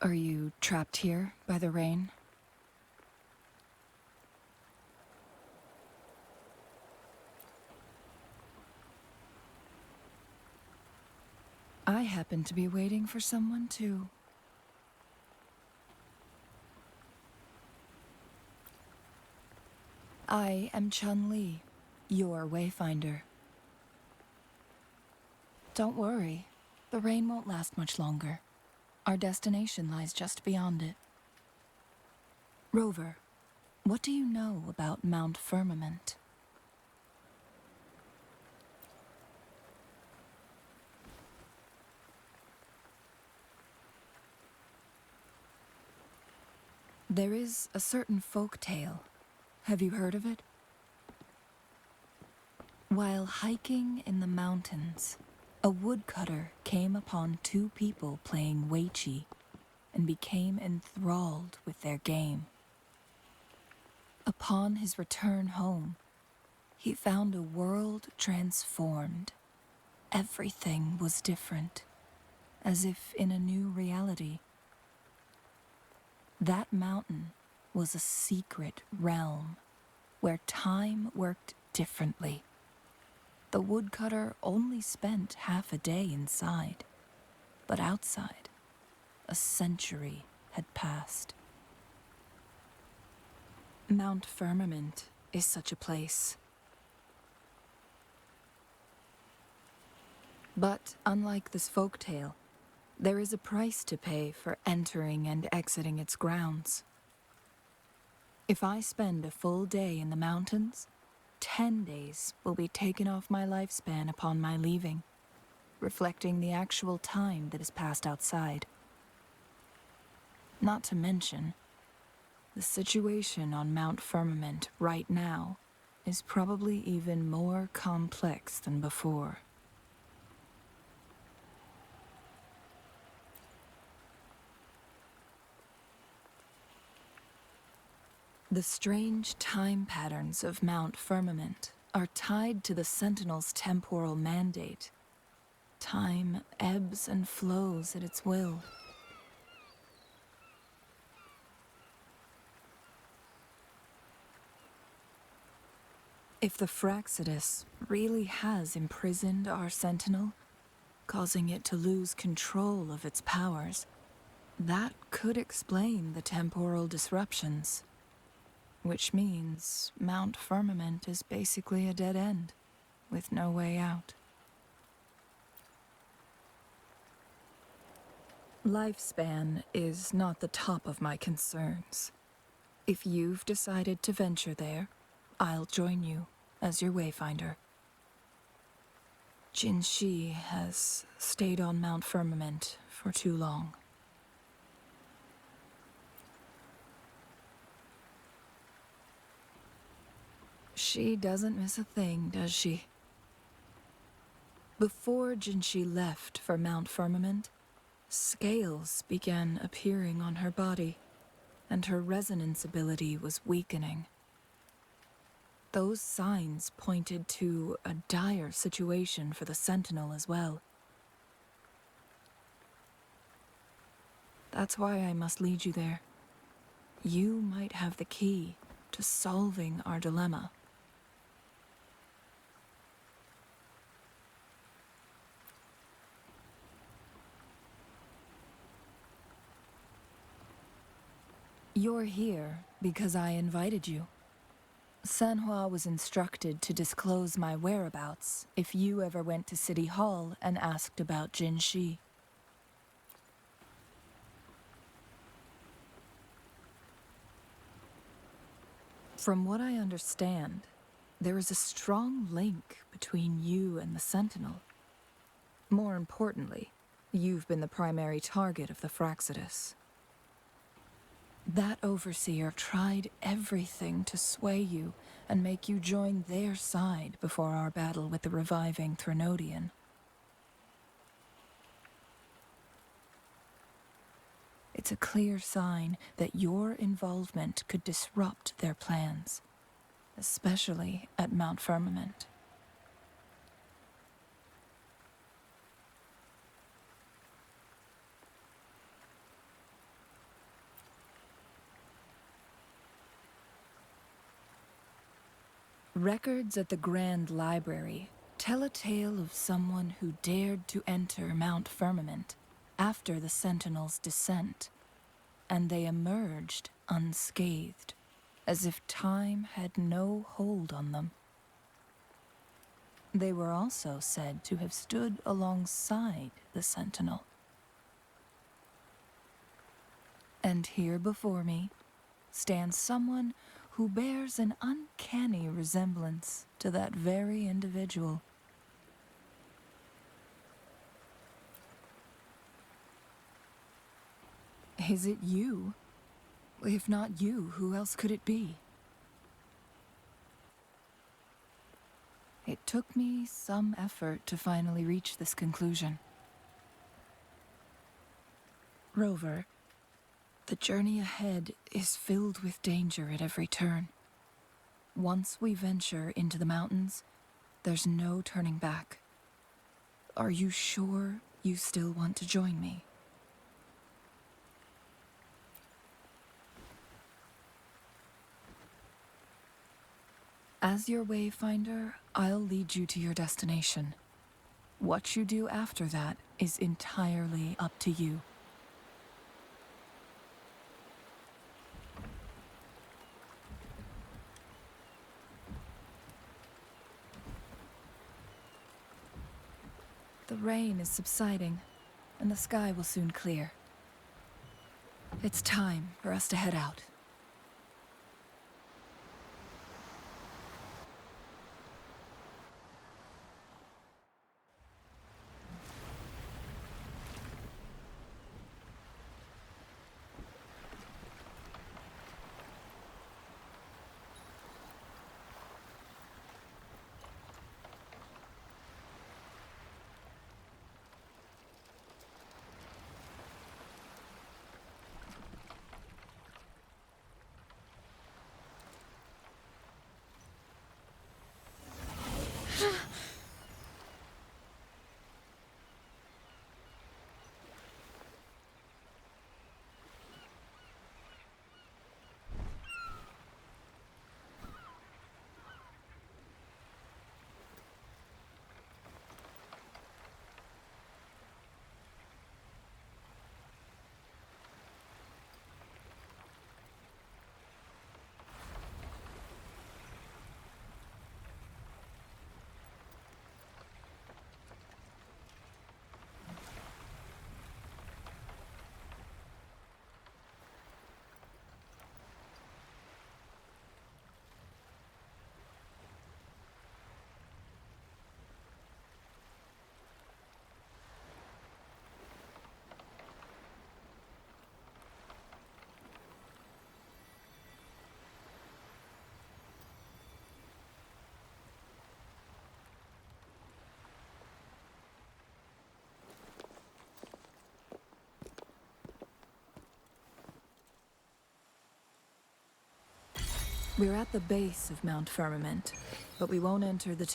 Are you trapped here by the rain? I happen to be waiting for someone too. I am Changli, your wayfinder. Don't worry, the rain won't last much longer. Our destination lies just beyond it. Rover, what do you know about Mount Firmament? There is a certain folk tale. Have you heard of it? While hiking in the mountains, a woodcutter came upon two people playing weiqi and became enthralled with their game. Upon his return home, he found a world transformed. Everything was different, as if in a new reality. That mountain was a secret realm where time worked differently. The woodcutter only spent half a day inside, but outside, a century had passed. Mount Firmament is such a place. But unlike this folktale, there is a price to pay for entering and exiting its grounds. If I spend a full day in the mountains, 10 days will be taken off my lifespan upon my leaving, reflecting the actual time that is passed outside. Not to mention, the situation on Mount Firmament right now is probably even more complex than before. The strange time patterns of Mount Firmament are tied to the Sentinel's temporal mandate. Time ebbs and flows at its will. If the Fraxidus really has imprisoned our Sentinel, causing it to lose control of its powers, that could explain the temporal disruptions. Which means Mount Firmament is basically a dead end, with no way out. Lifespan is not the top of my concerns. If you've decided to venture there, I'll join you as your wayfinder. Jinshi has stayed on Mount Firmament for too long. She doesn't miss a thing, does she? Before Jinshi left for Mount Firmament, scales began appearing on her body, and her resonance ability was weakening. Those signs pointed to a dire situation for the Sentinel as well. That's why I must lead you there. You might have the key to solving our dilemma. You're here because I invited you. Sanhua was instructed to disclose my whereabouts if you ever went to City Hall and asked about Jinshi. From what I understand, there is a strong link between you and the Sentinel. More importantly, you've been the primary target of the Fraxidus. That overseer tried everything to sway you and make you join their side before our battle with the reviving Threnodian. It's a clear sign that your involvement could disrupt their plans, especially at Mount Firmament. Records at the Grand Library tell a tale of someone who dared to enter Mount Firmament after the Sentinels' descent, and they emerged unscathed, as if time had no hold on them. They were also said to have stood alongside the Sentinel. And here before me stands someone who bears an uncanny resemblance to that very individual. Is it you? If not you, who else could it be? It took me some effort to finally reach this conclusion. Rover, the journey ahead is filled with danger at every turn. Once we venture into the mountains, there's no turning back. Are you sure you still want to join me? As your wayfinder, I'll lead you to your destination. What you do after that is entirely up to you. The rain is subsiding, and the sky will soon clear. It's time for us to head out. We're at the base of Mount Firmament, but we won't enter the